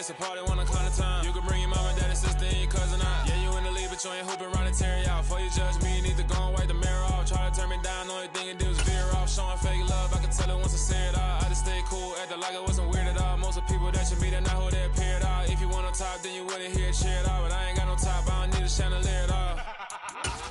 it's a party, wanna climb the time. You can bring your mama, daddy, sister, and your cousin out. Yeah, you in the lead, but you ain't hooping, running Terry out. Before you judge me, you need to go and wipe the mirror off. Try to turn me down, only thing you do is veer off. Showing fake love, I can tell it once I see it all. I just stay cool, acting like it wasn't weird at all. Most of the people that you meet are not who they appear at all. If you want on top, then you wouldn't hear it cheer at all. But I ain't got no top, I don't need a chandelier at all.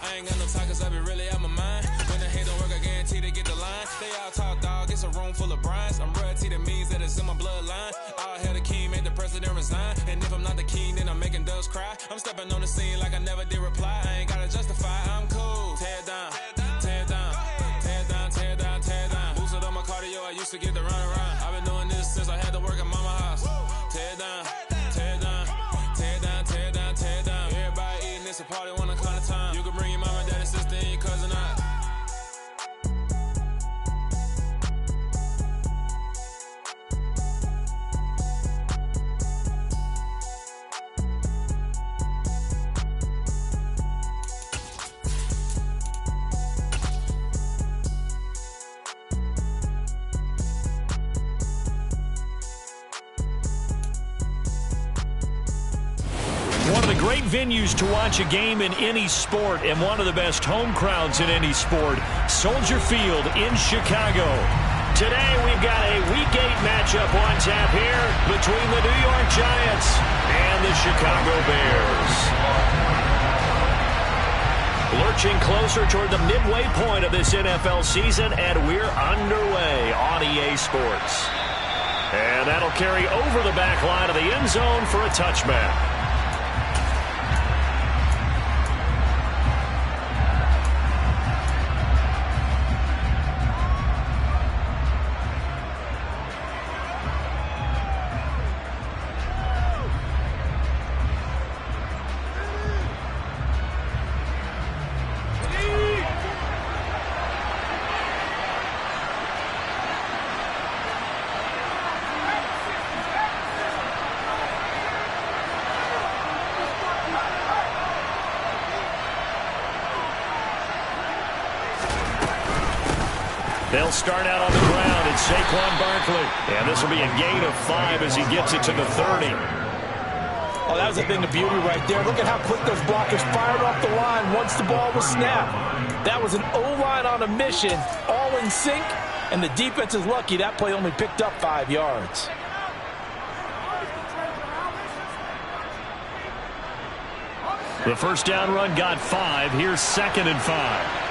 I ain't got no talk, cause I be really out my mind. When the hate don't work, I guarantee to get the line. They all talk, dog, it's a room full of Bryans. I'm royalty, that means that it's in my bloodline. All hail the king, made the president resign. And if I'm not the king, then I'm making doves cry. I'm stepping on the scene like I never did reply. I ain't gotta justify, I'm cool. Tear down, tear down, tear down, tear down, tear down. Boosted on my cardio, I used to get the run around. I've been doing this since I had to work at mama house. Tear down, tear down, tear down, tear down, tear down. Everybody eating, it's a party, wanna climb the time. You can bring your mama, daddy, sister, and your cousin out. One of the great venues to watch a game in any sport, and one of the best home crowds in any sport, Soldier Field in Chicago. Today we've got a Week 8 matchup on tap here between the New York Giants and the Chicago Bears. Lurching closer toward the midway point of this NFL season, and we're underway on EA Sports. And that'll carry over the back line of the end zone for a touchback. They'll start out on the ground. It's Saquon Barkley. And this will be a gain of 5 as he gets it to the 30. Oh, that was a thing of beauty right there. Look at how quick those blockers fired off the line once the ball was snapped. That was an O-line on a mission, all in sync, and the defense is lucky that play only picked up 5 yards. The first down run got 5. Here's 2nd and 5.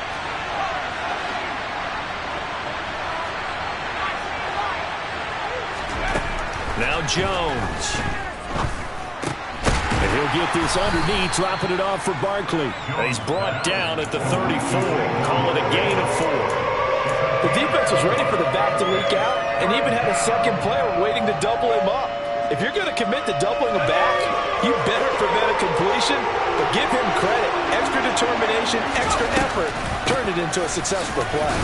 Now Jones. And he'll get this underneath, dropping it off for Barkley. And he's brought down at the 34. Call it a gain of 4. The defense was ready for the back to leak out and even had a second player waiting to double him up. If you're going to commit to doubling a back, you better prevent a completion, but give him credit. Extra determination, extra effort turned it into a successful play.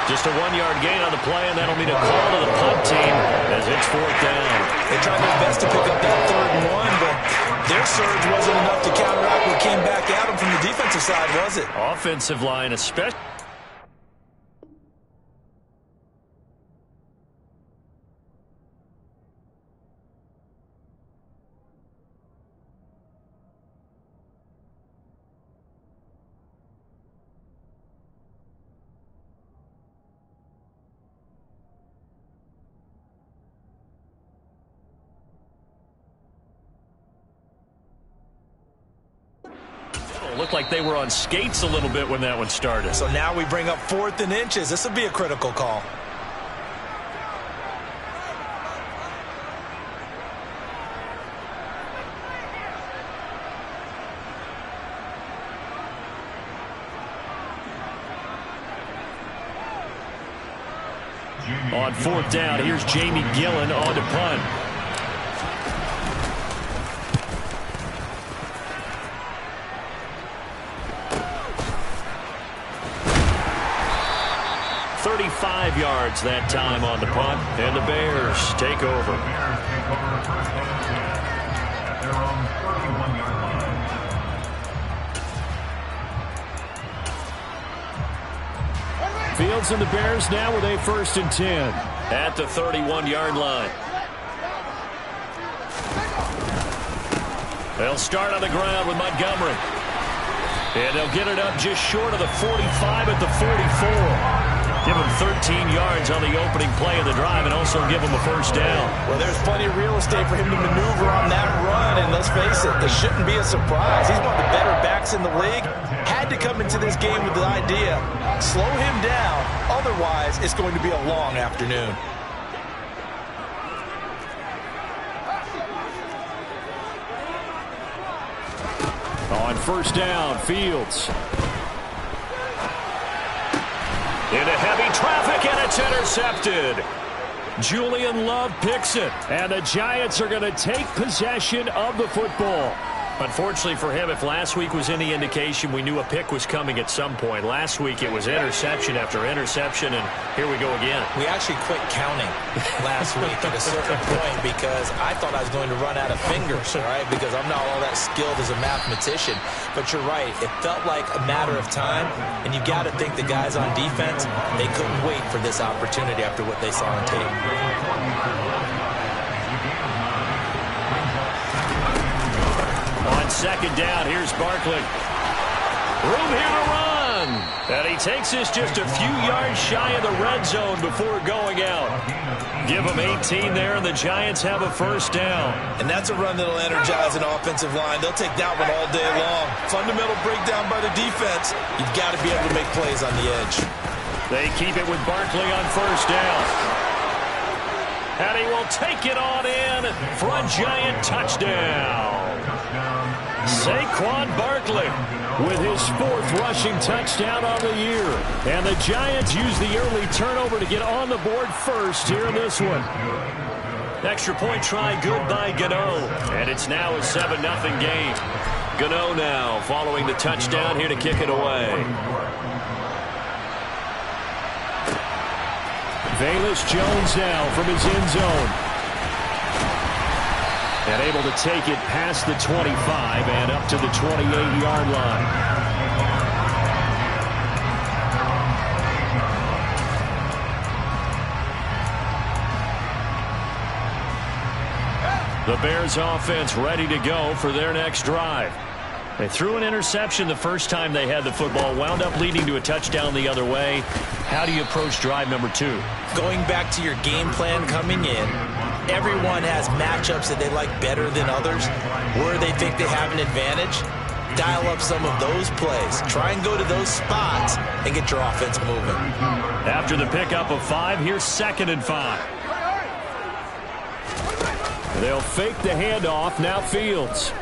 Just a 1-yard gain on the play, and that'll mean a call to the punt team as it's 4th down. They tried their best to pick up that 3rd and 1, but their surge wasn't enough to counteract what came back at them from the defensive side, was it? Offensive line, especially. Looked like they were on skates a little bit when that one started. So now we bring up 4th and inches. This will be a critical call. On 4th down, here's Jamie Gillen on to punt. Yards that time on the punt, and the Bears take over. Fields and the Bears now with a 1st and 10 at the 31-yard line. They'll start on the ground with Montgomery. And they'll get it up just short of the 45 at the 44. Give him 13 yards on the opening play of the drive and also give him a first down. Well, there's plenty of real estate for him to maneuver on that run, and let's face it, this shouldn't be a surprise. He's one of the better backs in the league. Had to come into this game with the idea, slow him down, otherwise it's going to be a long afternoon. On first down, Fields. Into heavy traffic, and it's intercepted. Julian Love picks it, and the Giants are going to take possession of the football. Unfortunately for him, if last week was any indication, we knew a pick was coming at some point. Last week it was interception after interception, and here we go again. We actually quit counting last week at a certain point because I thought I was going to run out of fingers, all right, because I'm not all that skilled as a mathematician. But you're right, it felt like a matter of time, and you got to think the guys on defense, they couldn't wait for this opportunity after what they saw on tape. On second down, here's Barkley. Room here to run. And he takes this just a few yards shy of the red zone before going out. Give him 18 there, and the Giants have a first down. And that's a run that'll energize an offensive line. They'll take that one all day long. Fundamental breakdown by the defense. You've got to be able to make plays on the edge. They keep it with Barkley on first down. And he will take it on in for a Giant touchdown. Saquon Barkley with his 4th rushing touchdown on the year. And the Giants use the early turnover to get on the board first here in this one. Extra point try good by Gano. And it's now a 7-0 game. Gano now following the touchdown here to kick it away. Velus Jones now from his end zone. And able to take it past the 25 and up to the 28-yard line. The Bears offense ready to go for their next drive. They threw an interception the first time they had the football, wound up leading to a touchdown the other way. How do you approach drive number 2? Going back to your game plan coming in, everyone has matchups that they like better than others, where they think they have an advantage. Dial up some of those plays. Try and go to those spots and get your offense moving. After the pickup of 5, here's 2nd and 5. They'll fake the handoff. Now Fields.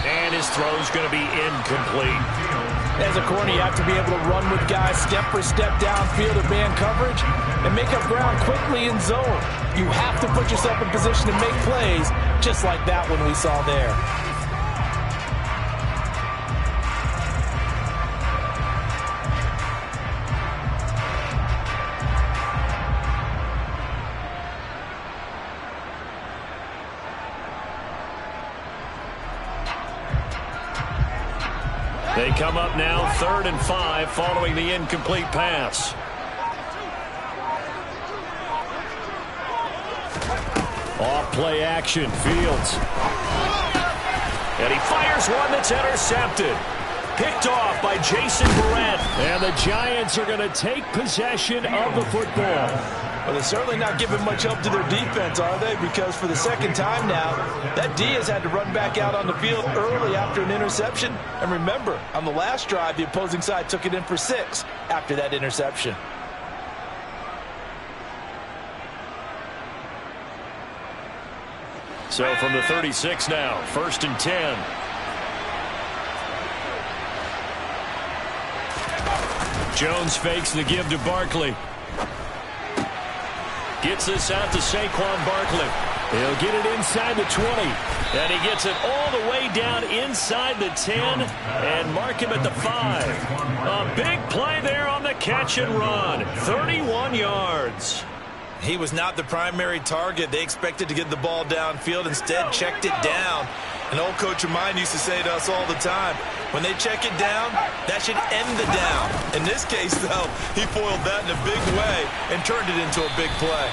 And his throw's going to be incomplete. As a corner, you have to be able to run with guys step for step downfield or man coverage and make up ground quickly in zone. You have to put yourself in position to make plays just like that one we saw there. They come up now 3rd and 5 following the incomplete pass. Off play action, Fields. And he fires one that's intercepted. Picked off by Jason Barrett. And the Giants are going to take possession of the football. Well, they're certainly not giving much help to their defense, are they? Because for the second time now, that D has had to run back out on the field early after an interception. And remember, on the last drive, the opposing side took it in for 6 after that interception. So from the 36 now, 1st and 10. Jones fakes the give to Barkley. Gets this out to Saquon Barkley. He'll get it inside the 20. And he gets it all the way down inside the 10 and mark him at the 5. A big play there on the catch and run. 31 yards. He was not the primary target. They expected to get the ball downfield. Instead, checked it down. An old coach of mine used to say to us all the time, when they check it down, that should end the down. In this case, though, he foiled that in a big way and turned it into a big play.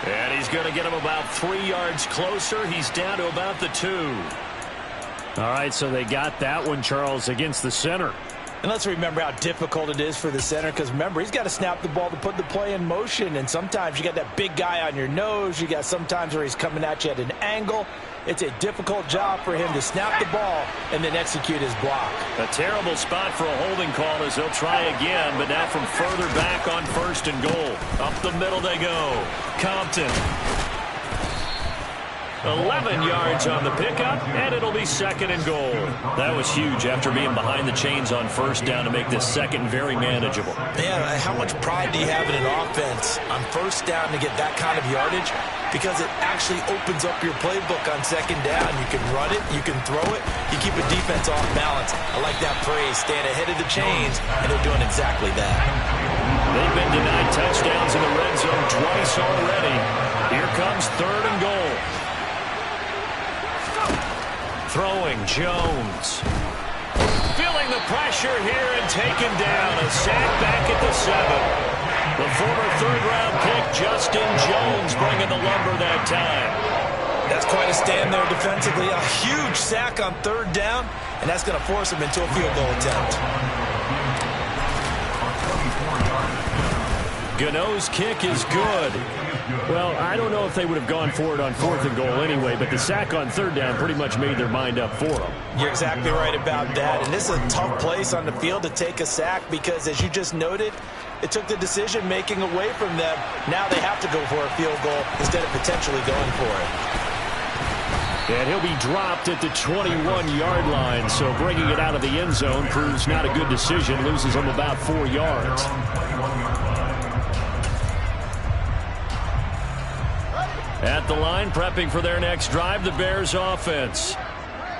And he's going to get him about 3 yards closer. He's down to about the 2. All right, so they got that one, Charles, against the center. And let's remember how difficult it is for the center, because remember, he's got to snap the ball to put the play in motion, and sometimes you got that big guy on your nose. You got sometimes where he's coming at you at an angle. It's a difficult job for him to snap the ball and then execute his block. A terrible spot for a holding call as they'll try again, but now from further back on 1st and goal. Up the middle they go. Compton. 11 yards on the pickup, and it'll be 2nd and goal. That was huge after being behind the chains on 1st down to make this 2nd very manageable. Man, how much pride do you have in an offense on 1st down to get that kind of yardage? Because it actually opens up your playbook on 2nd down. You can run it, you can throw it, you keep a defense off balance. I like that phrase, staying ahead of the chains, and they're doing exactly that. They've been denied touchdowns in the red zone twice already. Here comes 3rd and goal. Throwing Jones. Feeling the pressure here and taken down. A sack back at the 7. The former 3rd-round pick, Justin Jones, bringing the lumber that time. That's quite a stand there defensively. A huge sack on 3rd down, and that's going to force him into a field goal attempt. Gano's kick is good. Well, I don't know if they would have gone for it on 4th and goal anyway, but the sack on 3rd down pretty much made their mind up for them. You're exactly right about that, and this is a tough place on the field to take a sack because, as you just noted, it took the decision-making away from them. Now they have to go for a field goal instead of potentially going for it. And he'll be dropped at the 21-yard line, so bringing it out of the end zone proves not a good decision, loses him about 4 yards. At the line, prepping for their next drive, the Bears offense.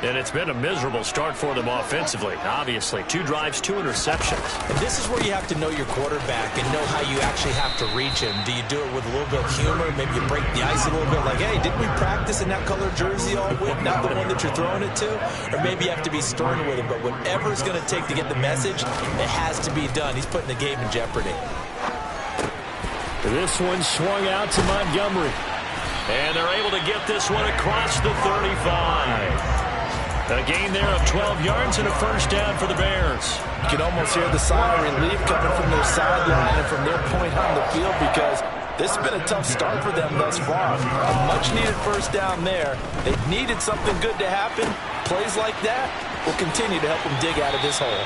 And it's been a miserable start for them offensively, obviously. 2 drives, 2 interceptions. And this is where you have to know your quarterback and know how you actually have to reach him. Do you do it with a little bit of humor? Maybe you break the ice a little bit, like, hey, didn't we practice in that color jersey all week, not the one that you're throwing it to? Or maybe you have to be stern with him, but whatever it's going to take to get the message, it has to be done. He's putting the game in jeopardy. This one swung out to Montgomery. And they're able to get this one across the 35. A gain there of 12 yards and a 1st down for the Bears. You can almost hear the sigh of relief coming from their sideline and from their point on the field because this has been a tough start for them thus far. A much-needed 1st down there. They needed something good to happen. Plays like that will continue to help them dig out of this hole.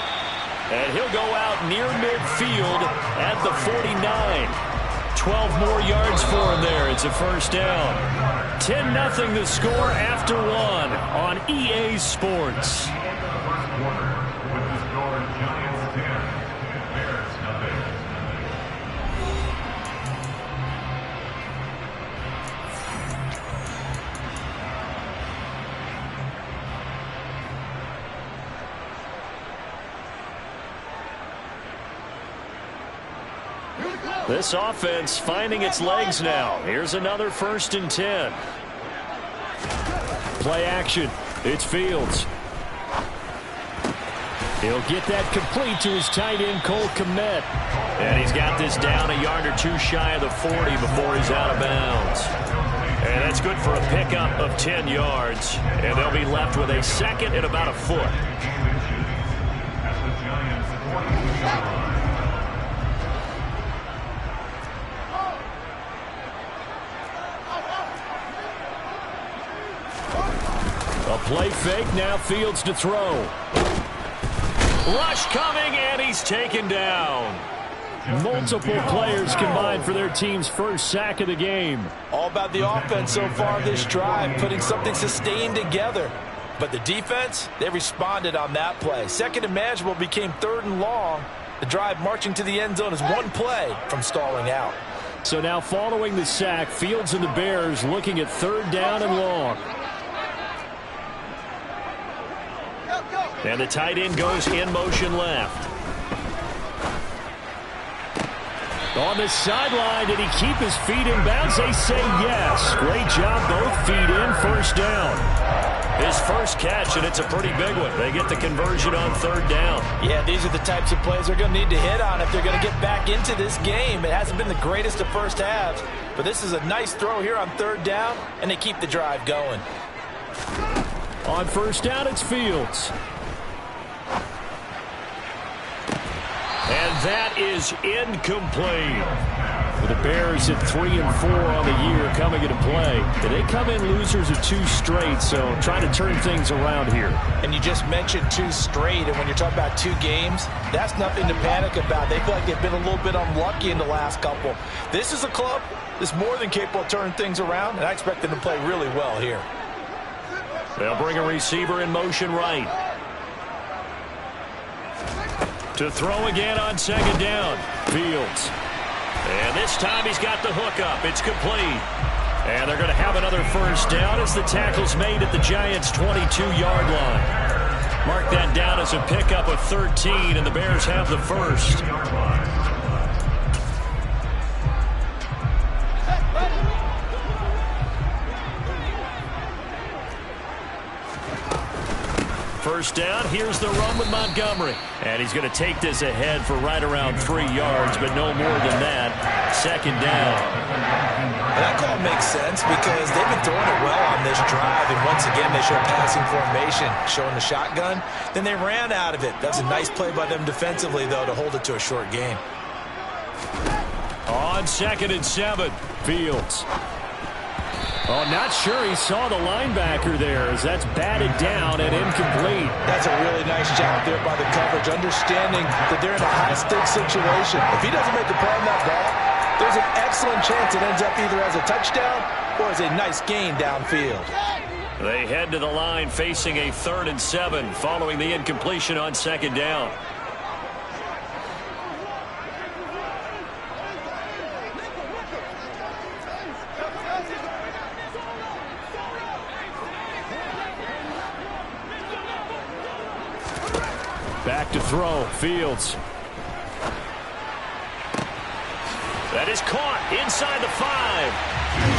And he'll go out near midfield at the 49. 12 more yards for him there. It's a 1st down. 10-0 the score after 1 on EA Sports. This offense finding its legs now. Here's another 1st and 10. Play action. It's Fields. He'll get that complete to his tight end, Cole Kmet. And he's got this down a yard or 2 shy of the 40 before he's out of bounds. And that's good for a pickup of 10 yards. And they'll be left with a 2nd and about a foot. A play fake, now Fields to throw. Rush coming, and he's taken down. Multiple players combined for their team's 1st sack of the game. All about the offense so far this drive, putting something sustained together. But the defense, they responded on that play. 2nd and manageable became 3rd and long. The drive marching to the end zone is 1 play from stalling out. So now following the sack, Fields and the Bears looking at 3rd down and long. And the tight end goes in motion left. On the sideline, did he keep his feet in bounds? They say yes. Great job, both feet in, 1st down. His first catch, and it's a pretty big one. They get the conversion on third down. Yeah, these are the types of plays they're going to need to hit on if they're going to get back into this game. It hasn't been the greatest of first halves, but this is a nice throw here on third down, and they keep the drive going. On first down, it's Fields. And that is incomplete. The Bears at 3-4 on the year coming into play. They come in losers of 2 straight, so trying to turn things around here. And you just mentioned 2 straight, and when you're talking about 2 games, that's nothing to panic about. They feel like they've been a little bit unlucky in the last couple. This is a club that's more than capable of turning things around, and I expect them to play really well here. They'll bring a receiver in motion right. To throw again on second down. Fields. And this time he's got the hook up. It's complete. And they're going to have another first down as the tackle's made at the Giants' 22-yard line. Mark that down as a pickup of 13, and the Bears have the first. First down, here's the run with Montgomery. And he's going to take this ahead for right around 3 yards, but no more than that. Second down. And that call makes sense because they've been throwing it well on this drive, and once again they show passing formation, showing the shotgun. Then they ran out of it. That's a nice play by them defensively, though, to hold it to a short gain. On 2nd and 7, Fields. Oh, not sure he saw the linebacker there as that's batted down and incomplete. That's a really nice job there by the coverage, understanding that they're in a high-stakes situation. If he doesn't make a play on that ball, there's an excellent chance it ends up either as a touchdown or as a nice gain downfield. They head to the line facing a 3rd and 7 following the incompletion on second down. Back to throw, Fields. That is caught inside the 5.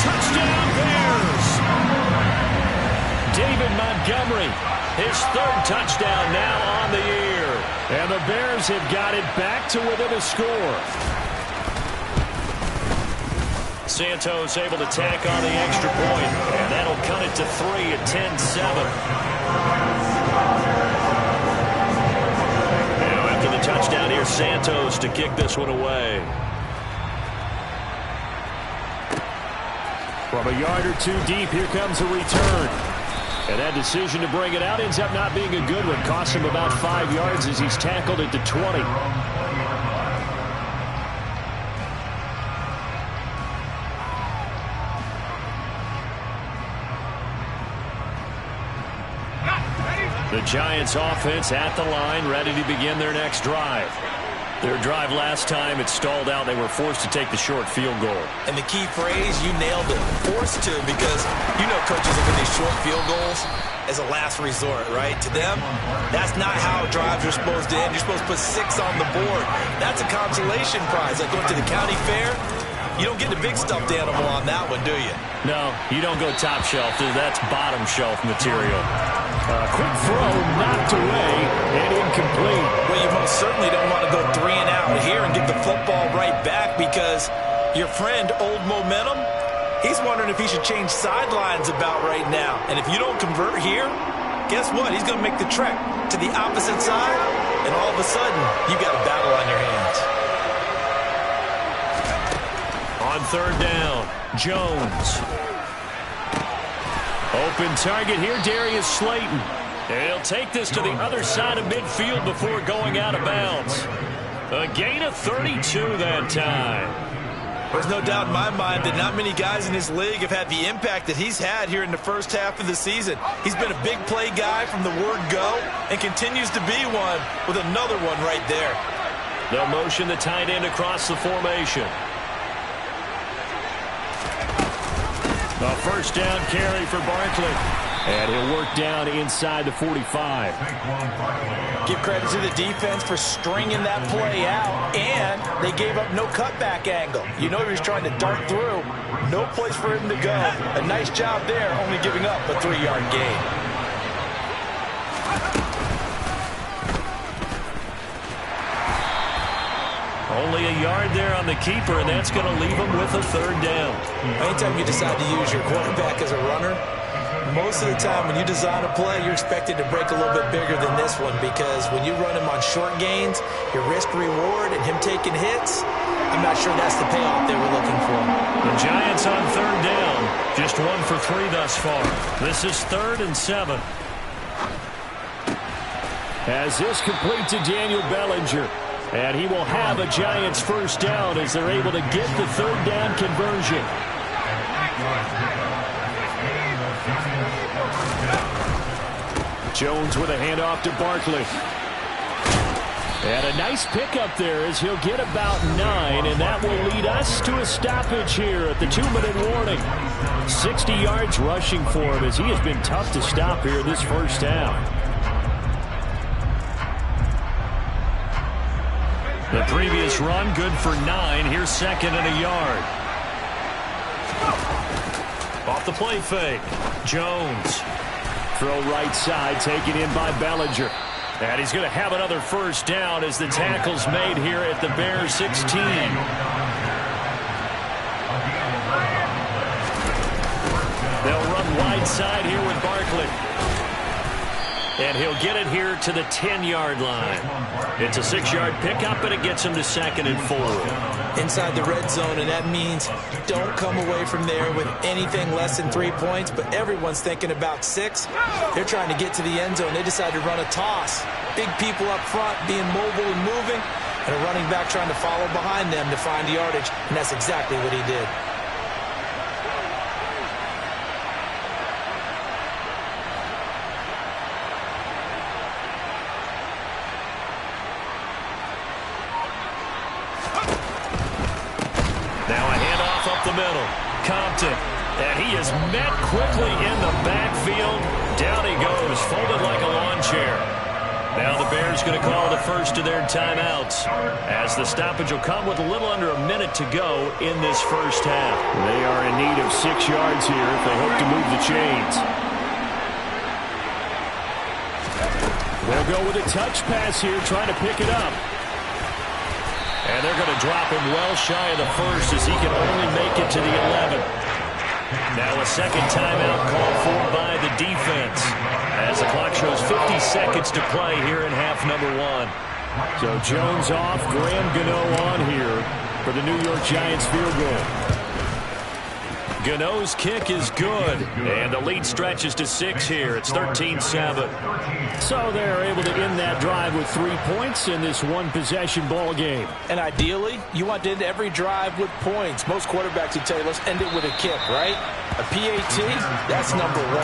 Touchdown Bears! David Montgomery, his 3rd touchdown now on the year. And the Bears have got it back to within a score. Santos able to tack on the extra point, and that'll cut it to 3 at 10-7. Touchdown here, Santos to kick this one away. From a yard or 2 deep, here comes a return. And that decision to bring it out ends up not being a good one. Costs him about 5 yards as he's tackled at the 20. The Giants offense at the line, ready to begin their next drive. Their drive last time, it stalled out. They were forced to take the short field goal. And the key phrase, you nailed it, forced to, because you know coaches look at these short field goals as a last resort, right? To them, that's not how drives are supposed to end. You're supposed to put 6 on the board. That's a consolation prize. Like going to the county fair, you don't get the big stuffed animal on that one, do you? No, you don't go top shelf. That's bottom shelf material. Quick throw, knocked away, and incomplete. Well, you most certainly don't want to go 3 and out here and get the football right back because your friend, Old Momentum, he's wondering if he should change sidelines about right now. And if you don't convert here, guess what? He's going to make the trek to the opposite side, and all of a sudden, you got a battle on your hands. On 3rd down, Jones. Open target here, Darius Slayton. And he'll take this to the other side of midfield before going out of bounds. A gain of 32 that time. There's no doubt in my mind that not many guys in this league have had the impact that he's had here in the first half of the season. He's been a big play guy from the word go and continues to be one with another one right there. They'll motion the tight end across the formation. A first down carry for Barkley. And he'll work down inside the 45. Give credit to the defense for stringing that play out, and they gave up no cutback angle. You know he was trying to dart through. No place for him to go. A nice job there, only giving up a 3-yard gain. Only a yard there on the keeper, and that's going to leave him with a third down. Anytime you decide to use your quarterback as a runner, most of the time when you design a play, you're expected to break a little bit bigger than this one, because when you run him on short gains, your risk-reward and him taking hits, I'm not sure that's the payoff they were looking for. The Giants on third down, just 1 for 3 thus far. This is 3rd and 7. As this complete to Daniel Bellinger. And he will have a Giants first down as they're able to get the third down conversion. Jones with a handoff to Barkley. And a nice pickup there as he'll get about 9, and that will lead us to a stoppage here at the 2-minute warning. 60 yards rushing for him as he has been tough to stop here this first half. The previous run, good for 9. Here's 2nd and a yard. Off the play fake. Jones. Throw right side, taken in by Bellinger. And he's going to have another first down as the tackle's made here at the Bears 16. They'll run wide side here with Barkley. And he'll get it here to the 10-yard line. It's a 6-yard pickup, but it gets him to 2nd and 4. Inside the red zone, and that means don't come away from there with anything less than 3 points, but everyone's thinking about 6. They're trying to get to the end zone. They decide to run a toss. Big people up front being mobile and moving, and a running back trying to follow behind them to find yardage, and that's exactly what he did. Middle. Compton. And he is met quickly in the backfield. Down he goes, folded like a lawn chair. Now the Bears going to call the first of their timeouts, as the stoppage will come with a little under a minute to go in this first half. They are in need of 6 yards here if they hope to move the chains. They'll go with a touch pass here, trying to pick it up. And they're going to drop him well shy of the first as he can only make it to the 11. Now a second timeout called for by the defense as the clock shows 50 seconds to play here in half number 1. So Jones off, Graham Gano on here for the New York Giants field goal. Gano's kick is good, and the lead stretches to 6 here. It's 13-7. So they're able to end that drive with 3 points in this one-possession ball game. And ideally, you want to end every drive with points. Most quarterbacks would tell you, let's end it with a kick, right? A PAT, that's number 1.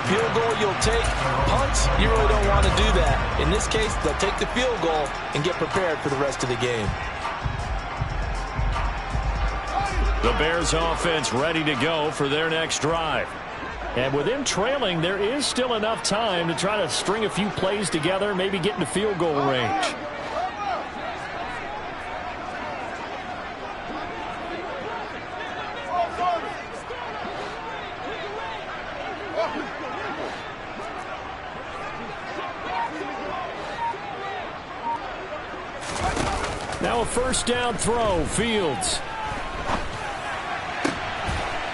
Field goal you'll take. Punts, you really don't want to do that. In this case, they'll take the field goal and get prepared for the rest of the game. The Bears offense ready to go for their next drive. And with them trailing, there is still enough time to try to string a few plays together, maybe get into field goal range. Now a first down throw, Fields.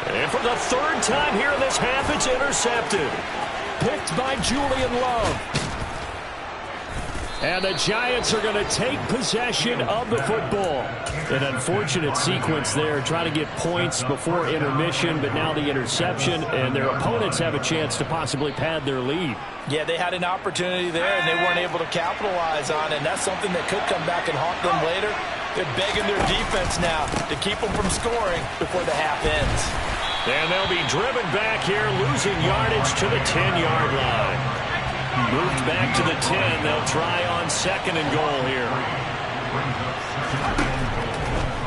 And for the third time here in this half, it's intercepted. Picked by Julian Love. And the Giants are going to take possession of the football. An unfortunate sequence there, trying to get points before intermission, but now the interception, and their opponents have a chance to possibly pad their lead. Yeah, they had an opportunity there, and they weren't able to capitalize on it, and that's something that could come back and haunt them later. They're begging their defense now to keep them from scoring before the half ends. And they'll be driven back here, losing yardage to the 10-yard line. Moved back to the 10. They'll try on second and goal here.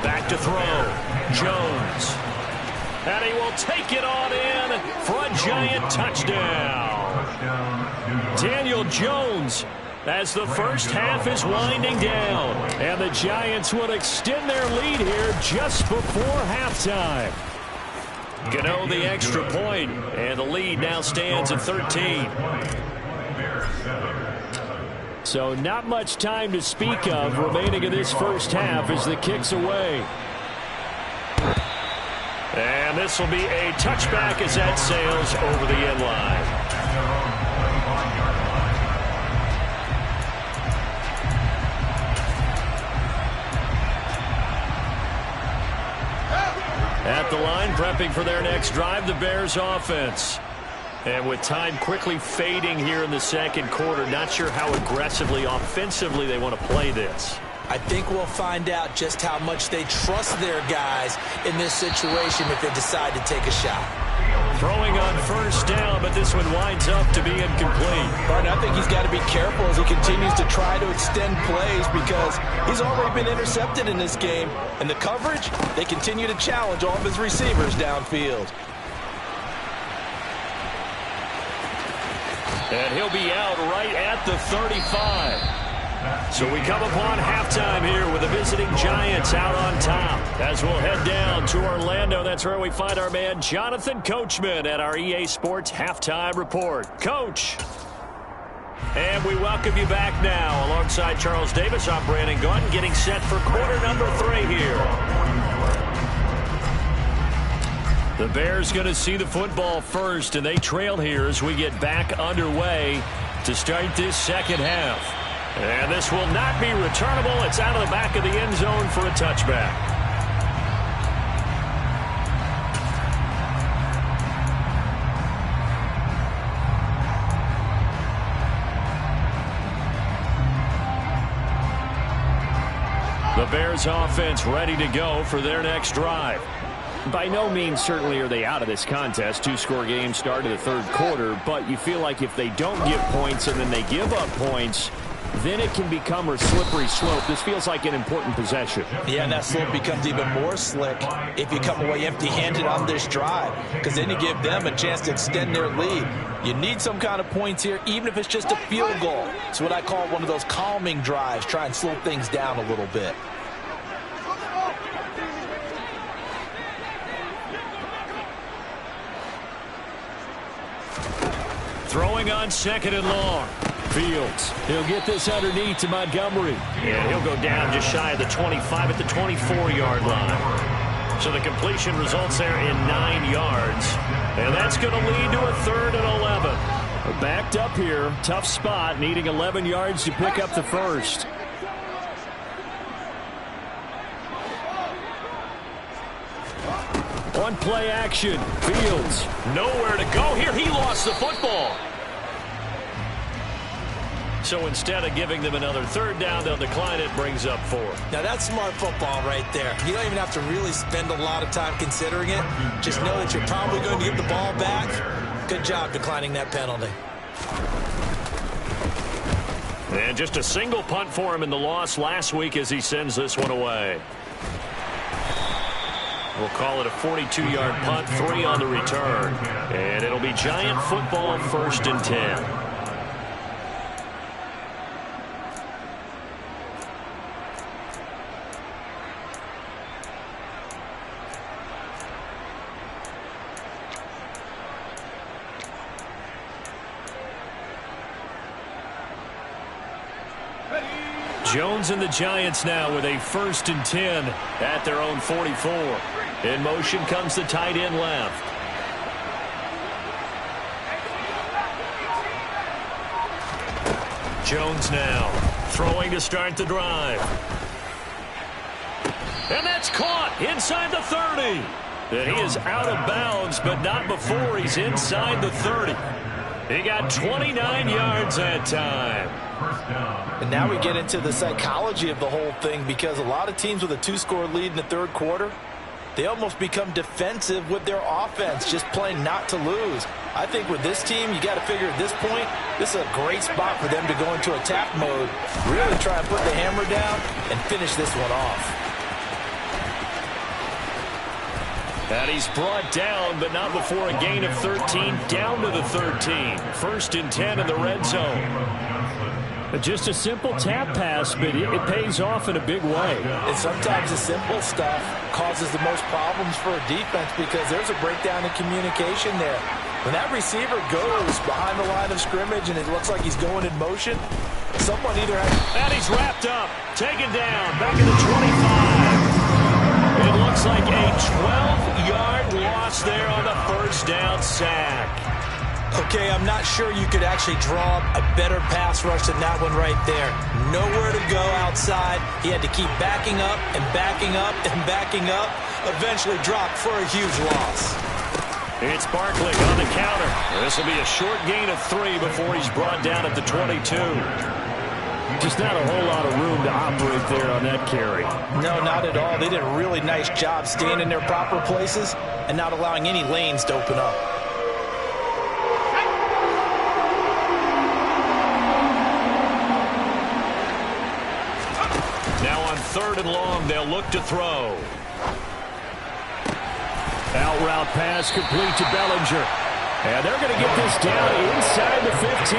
Back to throw. Jones. And he will take it on in for a Giant touchdown. Daniel Jones, as the first half is winding down. And the Giants will extend their lead here just before halftime. Gano the extra point, and the lead now stands at 13. So not much time to speak of remaining in this first half as the kick's away. And this will be a touchback as that sails over the end line. At the line, prepping for their next drive, the Bears offense. And with time quickly fading here in the second quarter, not sure how aggressively, offensively they want to play this. I think we'll find out just how much they trust their guys in this situation if they decide to take a shot. Throwing on first down, but this one winds up to be incomplete. Martin, I think he's got to be careful as he continues to try to extend plays because he's already been intercepted in this game. And the coverage, they continue to challenge all of his receivers downfield. And he'll be out right at the 35. So we come upon halftime here with the visiting Giants out on top. As we'll head down to Orlando, that's where we find our man Jonathan Coachman at our EA Sports Halftime Report. Coach. And we welcome you back now alongside Charles Davis. I'm Brandon Gaudin getting set for quarter number 3 here. The Bears going to see the football first, and they trail here as we get back underway to start this second half. And this will not be returnable. It's out of the back of the end zone for a touchback. The Bears offense ready to go for their next drive. By no means certainly are they out of this contest. 2-score game start of the third quarter, but you feel like if they don't get points and then they give up points, then it can become a slippery slope. This feels like an important possession. Yeah, and that slope becomes even more slick if you come away empty-handed on this drive, because then you give them a chance to extend their lead. You need some kind of points here, even if it's just a field goal. It's what I call one of those calming drives. Try and slow things down a little bit. Throwing on second and long. Fields. He'll get this underneath to Montgomery. And he'll go down just shy of the 25 at the 24-yard line. So the completion results there in 9 yards. And that's going to lead to a 3rd and 11. We're backed up here. Tough spot, needing 11 yards to pick up the first. On play action. Fields. Nowhere to go here. He lost the football. So instead of giving them another 3rd down, they'll decline it, brings up 4. Now that's smart football right there. You don't even have to really spend a lot of time considering it. Just know that you're probably going to get the ball back. Good job declining that penalty. And just a single punt for him in the loss last week as he sends this one away. We'll call it a 42-yard punt, 3 on the return. And it'll be Giant football, 1st and 10. Jones and the Giants now with a 1st and 10 at their own 44. In motion comes the tight end left. Jones now throwing to start the drive. And that's caught inside the 30. And he is out of bounds, but not before he's inside the 30. He got 29 yards that time. And now we get into the psychology of the whole thing, because a lot of teams with a 2-score lead in the third quarter, they almost become defensive with their offense, just playing not to lose. I think with this team, you got to figure at this point, this is a great spot for them to go into attack mode, really try and put the hammer down and finish this one off. And he's brought down, but not before a gain of 13, down to the 13. 1st and 10 in the red zone. Just a simple tap pass, but it pays off in a big way. And sometimes the simple stuff causes the most problems for a defense because there's a breakdown in communication there. When that receiver goes behind the line of scrimmage and it looks like he's going in motion, someone either has... And he's wrapped up, taken down, back at the 25. It looks like a 12-yard loss there on the first down sack. Okay, I'm not sure you could actually draw a better pass rush than that one right there. Nowhere to go outside. He had to keep backing up and backing up and backing up. Eventually dropped for a huge loss. It's Barkley on the counter. This will be a short gain of 3 before he's brought down at the 22. Just not a whole lot of room to operate there on that carry. No, not at all. They did a really nice job staying in their proper places and not allowing any lanes to open up. Now on 3rd and long, they'll look to throw. Out route pass complete to Bellinger. And they're going to get this down inside the 15.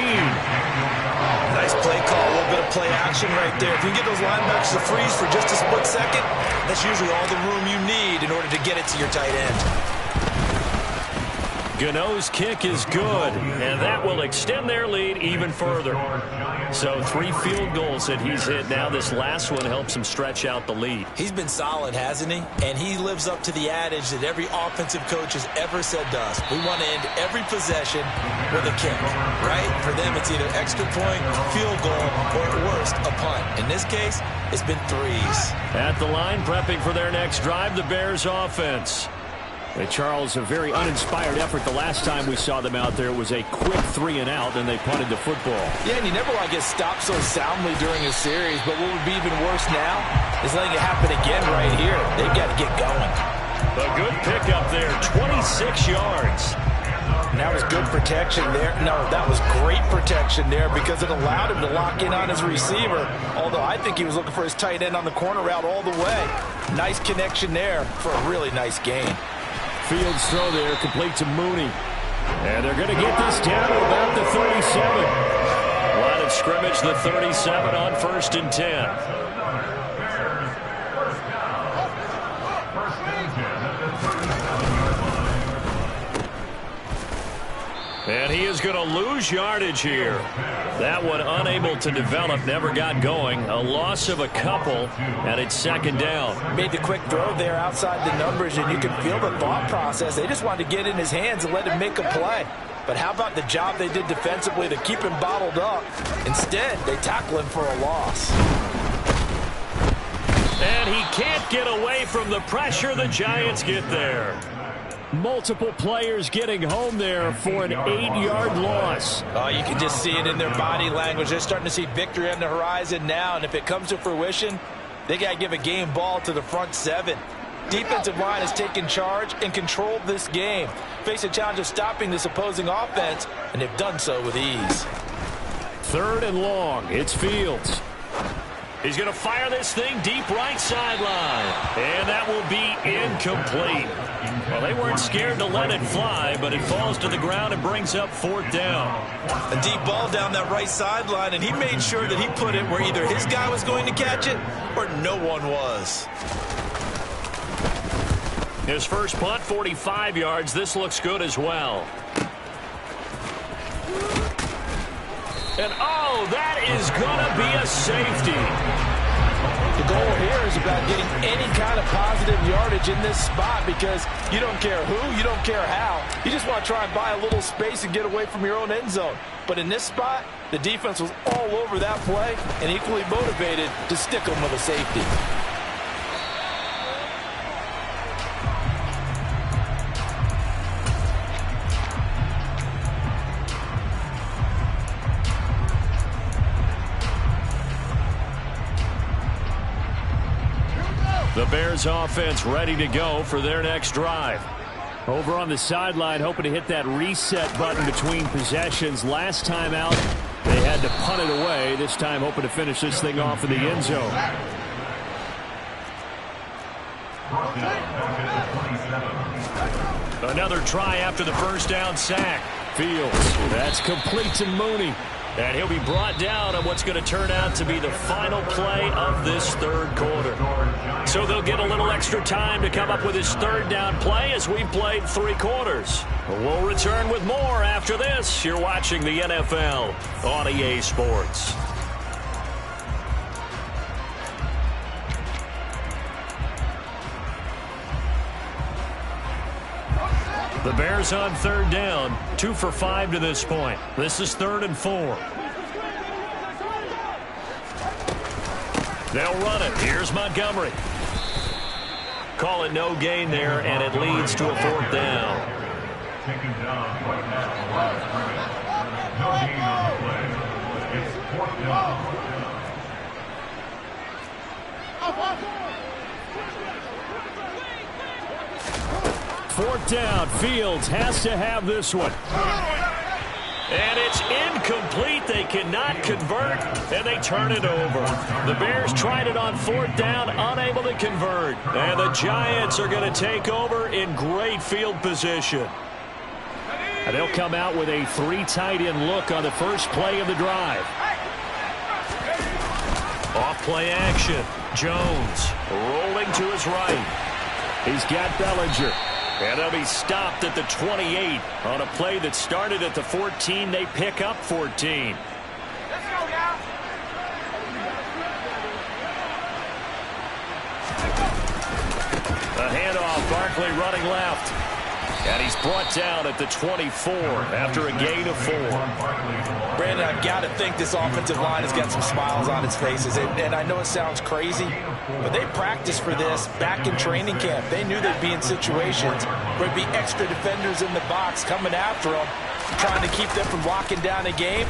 Nice play call, a little bit of play action right there. If you can get those linebackers to freeze for just a split second, that's usually all the room you need in order to get it to your tight end. Gano's kick is good, and that will extend their lead even further. So 3 field goals that he's hit now. This last one helps him stretch out the lead. He's been solid, hasn't he? And he lives up to the adage that every offensive coach has ever said to us. We want to end every possession with a kick, right? For them, it's either extra point, field goal, or at worst, a punt. In this case, it's been 3s. At the line, prepping for their next drive, the Bears offense. Charles, a very uninspired effort the last time we saw them out there. It was a quick 3 and out, and they punted the football. Yeah, and you never want to get stopped so soundly during a series, but what would be even worse now is letting it happen again right here. They've got to get going. A good pickup there, 26 yards. And that was good protection there. No, that was great protection there because it allowed him to lock in on his receiver, although I think he was looking for his tight end on the corner route all the way. Nice connection there for a really nice gain. Fields throw there, complete to Mooney. And they're going to get this down to about the 37. Line of scrimmage, the 37 on 1st and 10. And he is going to lose yardage here. That one unable to develop, never got going. A loss of a couple, and it's 2nd down. Made the quick throw there outside the numbers, and you can feel the thought process. They just wanted to get in his hands and let him make a play. But how about the job they did defensively to keep him bottled up? Instead, they tackle him for a loss. And he can't get away from the pressure. The Giants get there. Multiple players getting home there for an 8-yard loss. Oh, you can just see it in their body language. They're starting to see victory on the horizon now, and if it comes to fruition, they got to give a game ball to the front 7. Defensive line has taken charge and controlled this game. Face a challenge of stopping this opposing offense, and they've done so with ease. 3rd and long. It's Fields. He's going to fire this thing deep right sideline. And that will be incomplete. Well, they weren't scared to let it fly, but it falls to the ground and brings up 4th down. A deep ball down that right sideline, and he made sure that he put it where either his guy was going to catch it or no one was. His first punt, 45 yards. This looks good as well. And, oh, that is going to be a safety. The goal here is about getting any kind of positive yardage in this spot because you don't care who, you don't care how. You just want to try and buy a little space and get away from your own end zone. But in this spot, the defense was all over that play and equally motivated to stick them with a safety. The Bears offense ready to go for their next drive. Over on the sideline, hoping to hit that reset button between possessions. Last time out, they had to punt it away. This time, hoping to finish this thing off in the end zone. Another try after the first down sack. Fields, that's complete to Mooney. And he'll be brought down on what's going to turn out to be the final play of this third quarter. So they'll get a little extra time to come up with his third down play as we've played 3 quarters. We'll return with more after this. You're watching the NFL on EA Sports. The Bears on third down, 2 for 5 to this point. This is 3rd and 4. They'll run it. Here's Montgomery. Call it no gain there, and it leads to a 4th down. Taken down right now. No gain on the play. It's 4th down. 4th down. Fields has to have this one. And it's incomplete. They cannot convert, and they turn it over. The Bears tried it on 4th down, unable to convert. And the Giants are going to take over in great field position. And they'll come out with a 3 tight end look on the first play of the drive. Off play action. Jones rolling to his right. He's got Bellinger. And they'll be stopped at the 28 on a play that started at the 14. They pick up 14. Let's go now. A handoff. Barkley running left. And he's brought down at the 24 after a gain of 4. Brandon, I've got to think this offensive line has got some smiles on its faces. And I know it sounds crazy, but they practiced for this back in training camp. They knew they'd be in situations where there'd be extra defenders in the box coming after them, trying to keep them from locking down a game.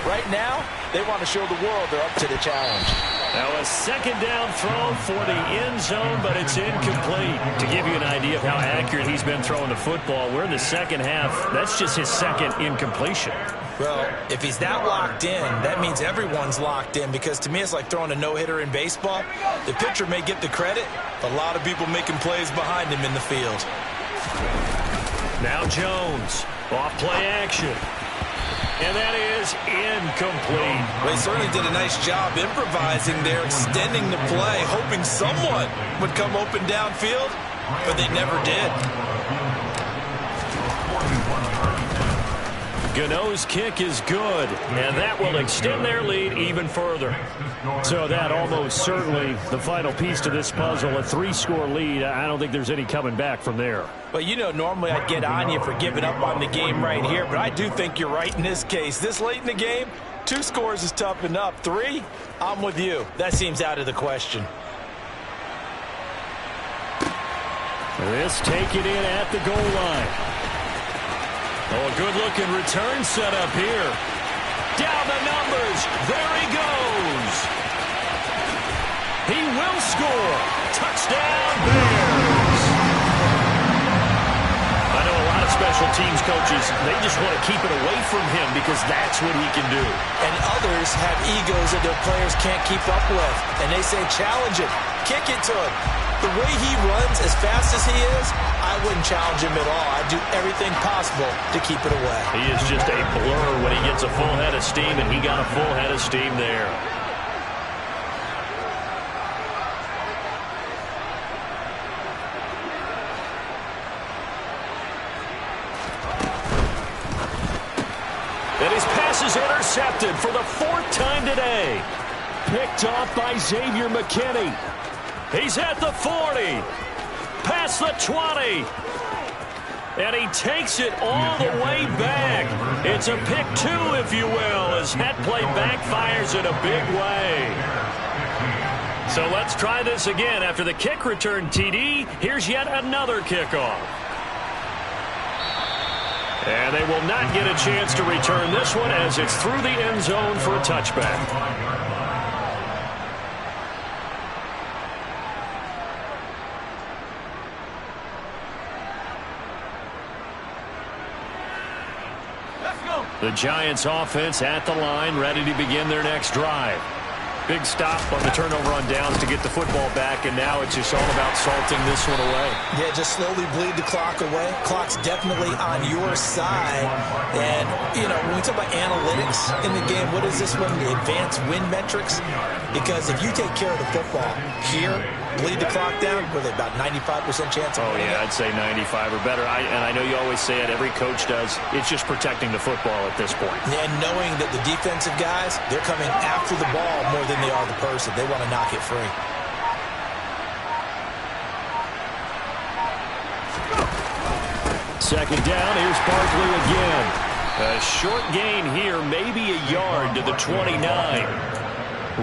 Right now, they want to show the world they're up to the challenge. Now a 2nd down throw for the end zone, but it's incomplete. To give you an idea of how accurate he's been throwing the football, we're in the second half. That's just his 2nd incompletion. Well, if he's that locked in, that means everyone's locked in, because to me it's like throwing a no-hitter in baseball. The pitcher may get the credit, but a lot of people making plays behind him in the field. Now Jones, off play action. And that is incomplete. Well, he certainly did a nice job improvising there, extending the play, hoping someone would come open downfield, but they never did. Gano's kick is good, and that will extend their lead even further. So that almost certainly the final piece to this puzzle, a 3-score lead. I don't think there's any coming back from there. Well, you know, normally I'd get on you for giving up on the game right here, but I do think you're right in this case. This late in the game, 2 scores is tough enough. 3, I'm with you. That seems out of the question. This taken in at the goal line. Oh, a good-looking return set up here. Down the numbers. There he goes. He will score. Touchdown, Bears. I know a lot of special teams coaches, they just want to keep it away from him because that's what he can do. And others have egos that their players can't keep up with. And they say, challenge him. Kick it to him. The way he runs, as fast as he is, I wouldn't challenge him at all. I'd do everything possible to keep it away. He is just a blur when he gets a full head of steam, and he got a full head of steam there. And his pass is intercepted for the 4th time today. Picked off by Xavier McKinney. He's at the 40. Past the 20. And he takes it all the way back. It's a pick 2, if you will, as that play backfires in a big way. So let's try this again. After the kick return TD, here's yet another kickoff. And they will not get a chance to return this one as it's through the end zone for a touchback. The Giants offense at the line, ready to begin their next drive. Big stop on the turnover on downs to get the football back, and now it's just all about salting this one away. Yeah, just slowly bleed the clock away. Clock's definitely on your side. And, you know, when we talk about analytics in the game, what is this one? The advanced win metrics? Because if you take care of the football here, bleed the clock down, with about 95% chance of winning. I'd say 95 or better. And I know you always say it, every coach does. It's just protecting the football at this point. And knowing that the defensive guys, they're coming after the ball more than they are the person. They want to knock it free. Second down, here's Barkley again. A short gain here, maybe a yard to the 29.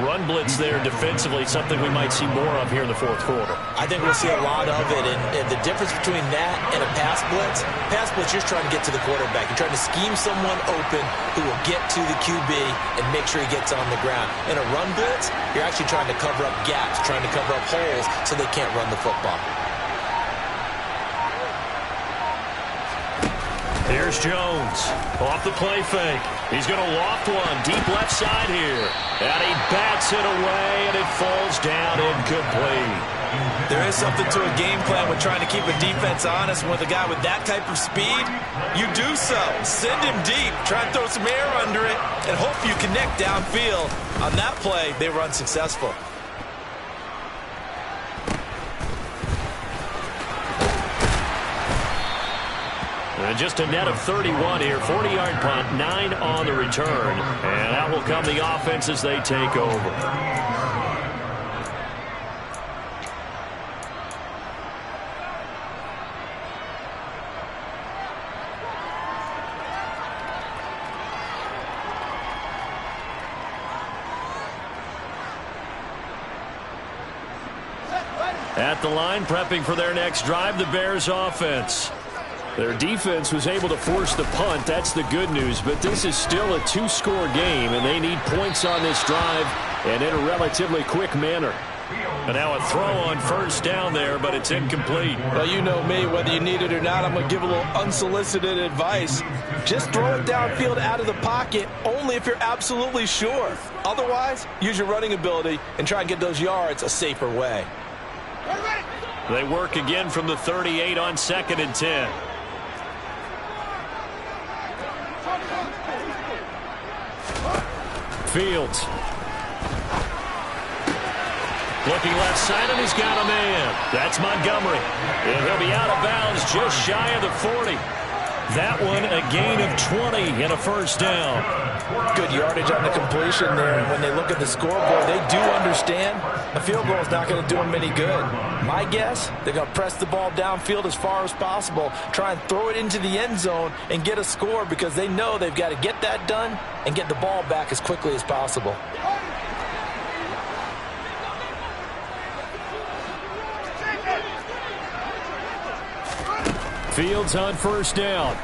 Run blitz there defensively, something we might see more of here in the fourth quarter. I think we'll see a lot of it, and the difference between that and a pass blitz, you're just trying to get to the quarterback. You're trying to scheme someone open who will get to the QB and make sure he gets on the ground. In a run blitz, you're actually trying to cover up gaps, trying to cover up holes so they can't run the football. Here's Jones. Off the play fake. He's going to loft one deep left side here. And he bats it away, and it falls down incomplete. There is something to a game plan with trying to keep a defense honest. With a guy with that type of speed, you do so. Send him deep. Try and throw some air under it and hope you connect downfield. On that play, they were unsuccessful. And just a net of 31 here. 40-yard punt, 9 on the return. And that will come the offense as they take over. At the line, prepping for their next drive, the Bears offense. Their defense was able to force the punt. That's the good news. But this is still a 2-score game, and they need points on this drive and in a relatively quick manner. And now a throw on first down there, but it's incomplete. Well, you know me. Whether you need it or not, I'm going to give a little unsolicited advice. Just throw it downfield out of the pocket, only if you're absolutely sure. Otherwise, use your running ability and try and get those yards a safer way. They work again from the 38 on 2nd and 10. Fields. Looking left side, and he's got a man. That's Montgomery. And he'll be out of bounds just shy of the 40. That one a gain of 20 and a first down. Good yardage on the completion there. And when they look at the scoreboard, they do understand a field goal is not going to do them any good. My guess, they're going to press the ball downfield as far as possible, try and throw it into the end zone and get a score because they know they've got to get that done and get the ball back as quickly as possible. Fields on first down.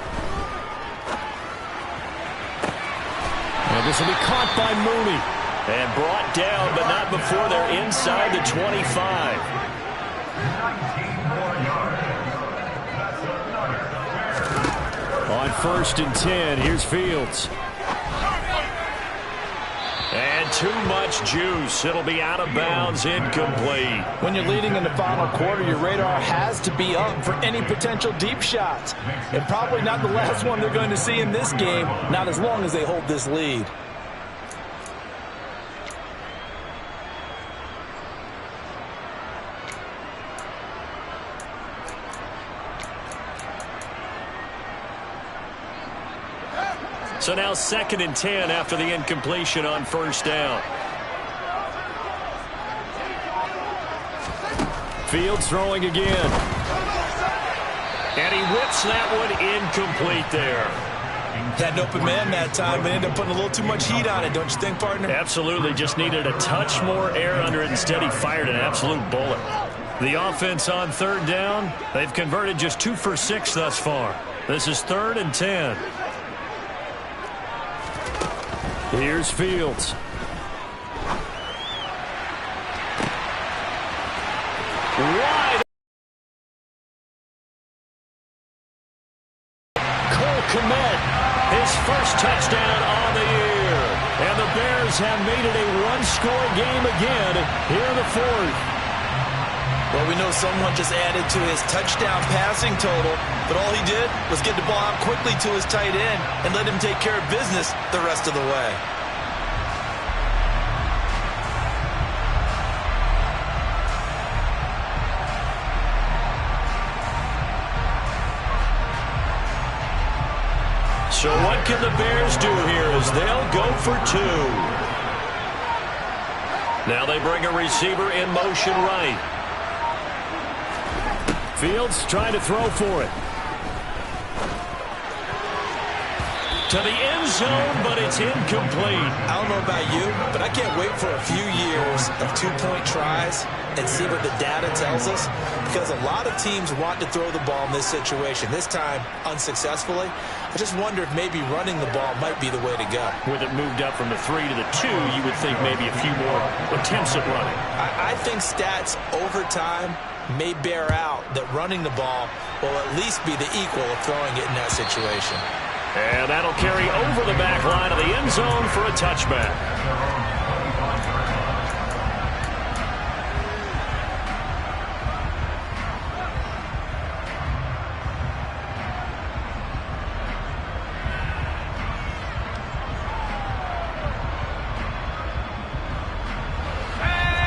And this will be caught by Mooney. And brought down, but not before they're inside the 25. On 1st and 10, here's Fields. And too much juice. It'll be out of bounds, incomplete. When you're leading in the final quarter, your radar has to be up for any potential deep shots. And probably not the last one they're going to see in this game, not as long as they hold this lead. So now 2nd and 10 after the incompletion on first down. Fields throwing again. And he whips that one incomplete there. Had an open man that time, but ended up putting a little too much heat on it, don't you think, partner? Absolutely. Just needed a touch more air under it. Instead, he fired an absolute bullet. The offense on 3rd down, they've converted just 2 for 6 thus far. This is 3rd and 10. Here's Fields. Wide. Cole Kmet, his first touchdown on the year. And the Bears have made it a one-score game again here in the fourth. Well, we know someone just added to his touchdown passing total, but all he did was get the ball out quickly to his tight end and let him take care of business the rest of the way. So what can the Bears do here as they'll go for two? Now they bring a receiver in motion right. Fields trying to throw for it. To the end zone, but it's incomplete. I don't know about you, but I can't wait for a few years of two-point tries and see what the data tells us, because a lot of teams want to throw the ball in this situation. This time, unsuccessfully. I just wonder if maybe running the ball might be the way to go. With it moved up from the 3 to the 2, you would think maybe a few more attempts at running. I think stats over time may bear out that running the ball will at least be the equal of throwing it in that situation. And that'll carry over the back line of the end zone for a touchback.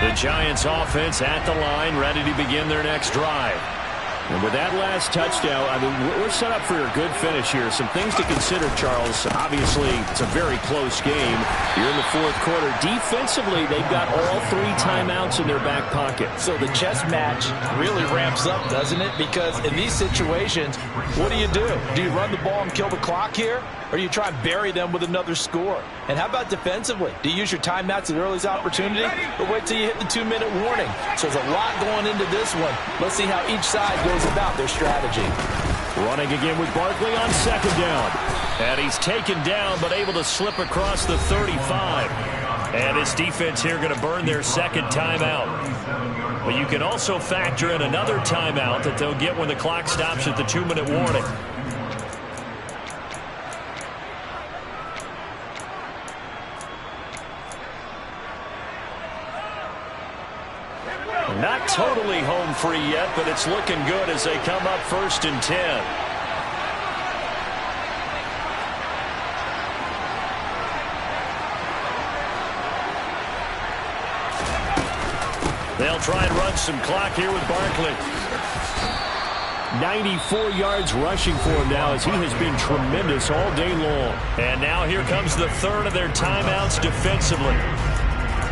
The Giants offense at the line, ready to begin their next drive. And with that last touchdown, I mean, we're set up for a good finish here. Some things to consider, Charles. Obviously, it's a very close game. You're in the fourth quarter. Defensively, they've got all 3 timeouts in their back pocket. So the chess match really ramps up, doesn't it? Because in these situations, what do? Do you run the ball and kill the clock here? Or do you try and bury them with another score? And how about defensively? Do you use your timeouts at earliest opportunity? Or wait till you hit the 2-minute warning? So there's a lot going into this one. Let's see how each side goes about their strategy. Running again with Barkley on second down. And he's taken down, but able to slip across the 35. And this defense here going to burn their second timeout. But you can also factor in another timeout that they'll get when the clock stops at the 2-minute warning. Not totally home free yet, but it's looking good as they come up 1st and 10. They'll try and run some clock here with Barkley. 94 yards rushing for him now as he has been tremendous all day long. And now here comes the third of their timeouts defensively.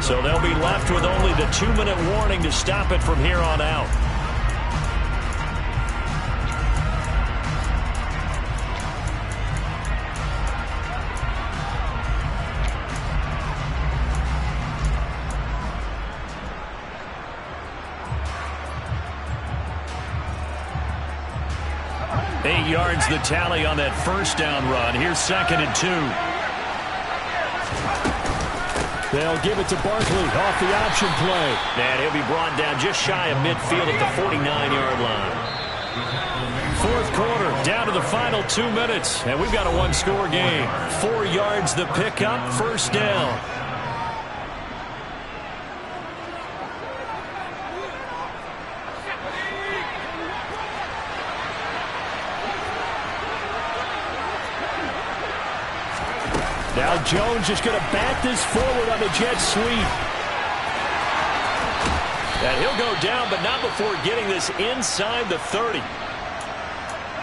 So they'll be left with only the 2-minute warning to stop it from here on out. Eight yards the tally on that first down run. Here's 2nd and 2. They'll give it to Barkley off the option play. And he'll be brought down just shy of midfield at the 49-yard line. Fourth quarter, down to the final 2 minutes. And we've got a one-score game. 4 yards the pickup, first down. Now Jones just going to bat this forward on the jet sweep. And he'll go down, but not before getting this inside the 30.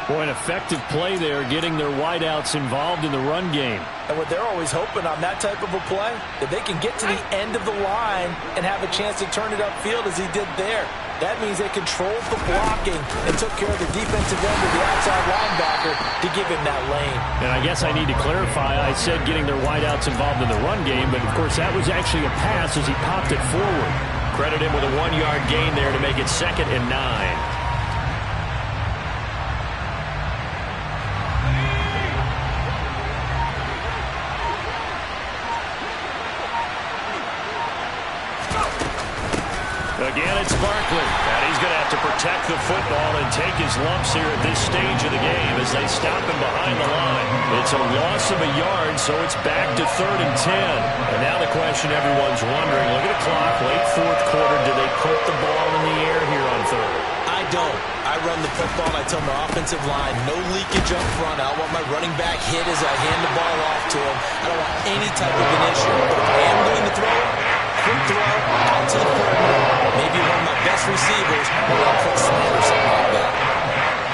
Boy, an effective play there, getting their wideouts involved in the run game. And what they're always hoping on that type of a play, that they can get to the end of the line and have a chance to turn it upfield as he did there. That means they controlled the blocking and took care of the defensive end of the outside linebacker to give him that lane. And I guess I need to clarify, I said getting their wideouts involved in the run game, but of course that was actually a pass as he popped it forward. Credit him with a 1-yard gain there to make it 2nd and 9. Again, it's Barkley, and he's going to have to protect the football and take his lumps here at this stage of the game as they stop him behind the line. It's a loss of a yard, so it's back to 3rd and 10. And now the question everyone's wondering, look at the clock, late fourth quarter, do they put the ball in the air here on 3rd? I don't. I run the football, and I tell my offensive line, no leakage up front. I want my running back hit as I hand the ball off to him. I don't want any type of an issue. But if I am going to throw it, quick throw, out to the perimeter. Maybe one of my best receivers will run quick slant or something like that.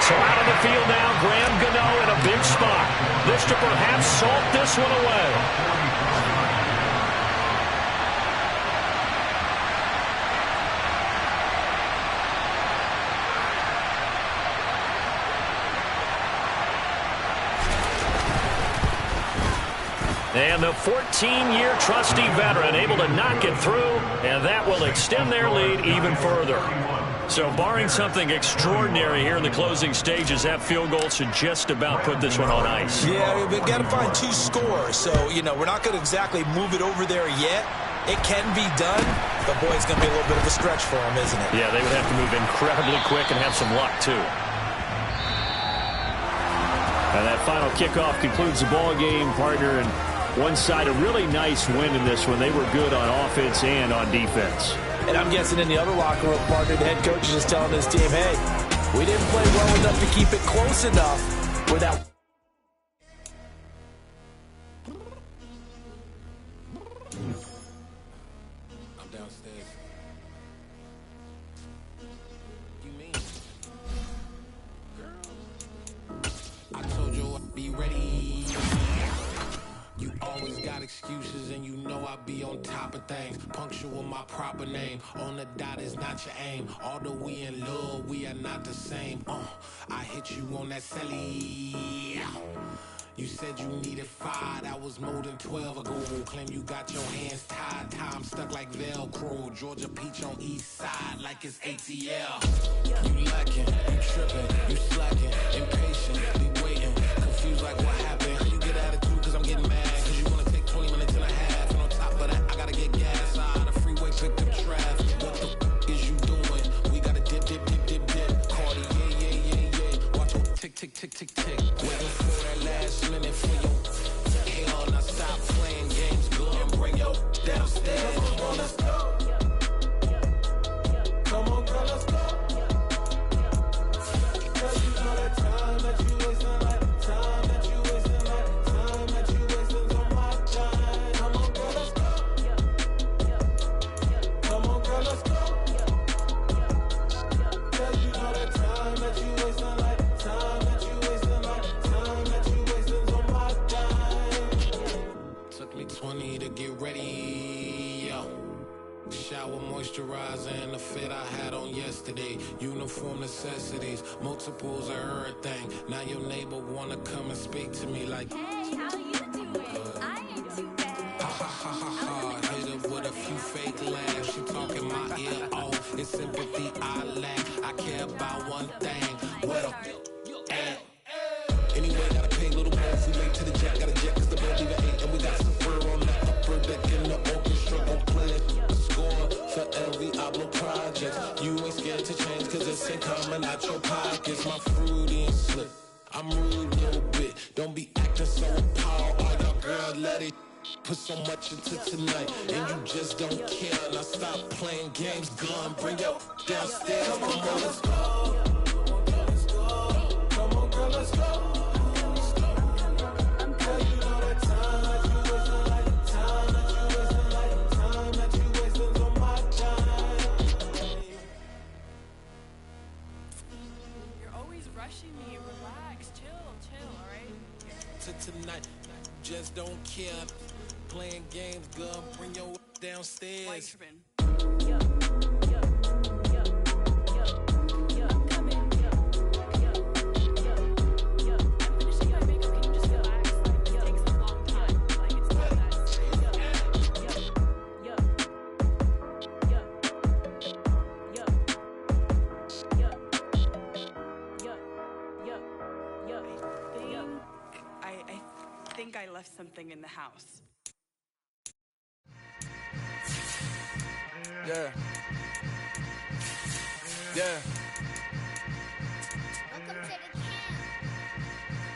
So out of the field now, Graham Gano in a big spot. This to perhaps salt this one away. And the 14-year trusty veteran able to knock it through, and that will extend their lead even further. So barring something extraordinary here in the closing stages, that field goal should just about put this one on ice. Yeah, we've got to find 2 scores. So, we're not going to exactly move it over there yet. It can be done, but, boy, it's going to be a little bit of a stretch for them, isn't it? Yeah, they would have to move incredibly quick and have some luck, too. And that final kickoff concludes the ball game, partner, and one side, a really nice win in this one. They were good on offense and on defense. And I'm guessing in the other locker room, partner, the head coach is just telling his team, hey, we didn't play well enough to keep it close enough without... I'm downstairs. You mean? Girl, I told you I'd be ready. You always got excuses and you know I be on top of things. Punctual my proper name. On the dot is not your aim. Although we in love, we are not the same. I hit you on that celly. You said you needed 5, that was more than 12 ago. Claim you got your hands tied, time stuck like Velcro. Georgia peach on east side like it's ATL. You lacking, you tripping, you slacking, impatient, be waiting, confused like what happened. You get attitude cause I'm getting mad, cause you wanna take 20 minutes and a half. And on top of that, I gotta get gas out of the freeway, pick up traffic. What the is you doing? We gotta dip, dip, dip, dip, dip. Cardi, yeah. Watch your tick, tick, tick, tick, tick. Waiting for that last minute for your hell. Now stop playing games, go and bring your downstairs. Come on, let's go. Come on, girl, let's go. Cause you know that time that you wasting, like time that you wasting, like time that you wasting on my time. Come on, girl, let's go. Come on, girl, let's go. Cause you know that time that you wasting, like time that you wasting, like time that you wasting on my time. Took me 20 to get ready, yo. Shower moisturizer and the fit I had on yesterday. Uniform necessities, multiples of everything. Now your neighbor wanna come and speak to me like, hey, how you doing? I ain't too bad. ha ha ha ha ha. Hit her with a few fake laughs. She talking my ear off. It's sympathy I lack. I care about one thing. What up? Anyway, gotta pay a little more if we late to the jet. Gotta jet cause the boat leave at 8. And we got some fur on the upper deck in the orchestra. Gon' play a score for every Ablo project. You ain't scared to change cause it's ain't coming out your pockets. My fruity and slip. I'm rude a little bit. Don't be acting so appalled. All y'all girl, let it put so much into tonight. And you just don't care. Now stop playing games. Gun, bring your downstairs. Come on, girl, let's go. Come on, girl, let's go. Me, relax, chill, all right? Tonight, just don't care. Playing games, gun, bring your downstairs. White tripping. I'm coming. I'm finishing my makeup. Can you just relax? Like, it takes a long time. Like, it's not that serious. I think I left something in the house. Yeah.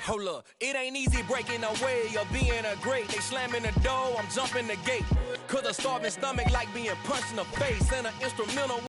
Hold up, it ain't easy breaking away or being a great. They slamming the door, I'm jumping the gate. Cause a starving stomach like being punched in the face. And an instrumental